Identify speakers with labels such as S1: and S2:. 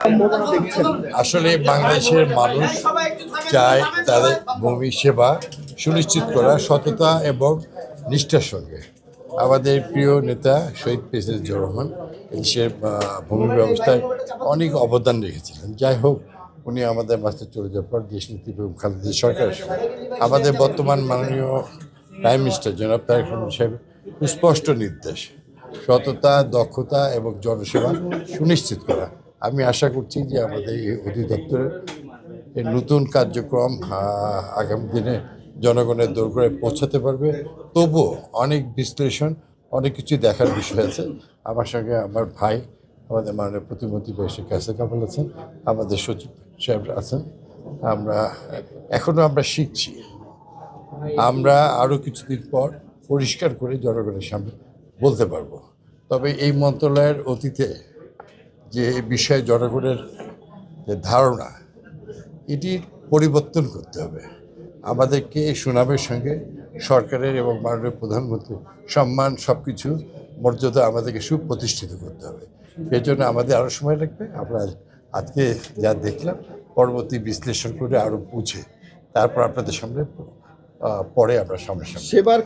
S1: সম্ভাবনা দেখছেন?
S2: আসলে বাংলাদেশের মানুষ চায় তাদের ভূমি সেবা সুনিশ্চিত করা সততা এবং নিষ্ঠার সঙ্গে। আমাদের প্রিয় নেতা শহীদ প্রেসিডেন্ট জিয়াউর রহমান দেশের ভূমি ব্যবস্থায় অনেক অবদান রেখেছিলেন। যাই হোক, উনি আমাদের মাঝে চলে যাওয়ার পর দেশনেত্রী বেগম খালেদা সরকারের সময় আমাদের বর্তমান মাননীয় প্রাইম মিনিস্টার জনাব তারেক রহমান সাহেব সুস্পষ্ট নির্দেশ সততা, দক্ষতা এবং জনসেবা সুনিশ্চিত করা। আমি আশা করছি যে আমাদের এই অধিদপ্তরের এই নতুন কার্যক্রম আগামী দিনে জনগণের দোরগোড়ায় করে পৌঁছাতে পারবে। তবুও অনেক বিশ্লেষণ, অনেক কিছু দেখার বিষয় আছে। আমার সঙ্গে আমার ভাই, আমাদের মাননীয় প্রতিমন্ত্রী শেখ কাসেম কামাল আছেন, আমাদের সচিব সাহেব আছেন। আমরা শিখছি। আমরা আরও কিছুদিন পর পরিষ্কার করে জনগণের সামনে বলতে পারবো। তবে এই মন্ত্রণালয়ের অতীতে যে বিষয়ে জনগণের যে ধারণা, এটির পরিবর্তন করতে হবে। আমাদেরকে সুনামের সঙ্গে সরকারের এবং মাননীয় প্রধানমন্ত্রী সম্মান সব কিছু মর্যাদা আমাদেরকে সুপ্রতিষ্ঠিত করতে হবে। এর জন্য আমাদের আরও সময় লাগবে। আমরা আজকে যা দেখলাম পরবর্তী বিশ্লেষণ করে আরও বুঝে তারপর আপনাদের সামনে পরে আমরা সামনাসামনি
S1: সেবার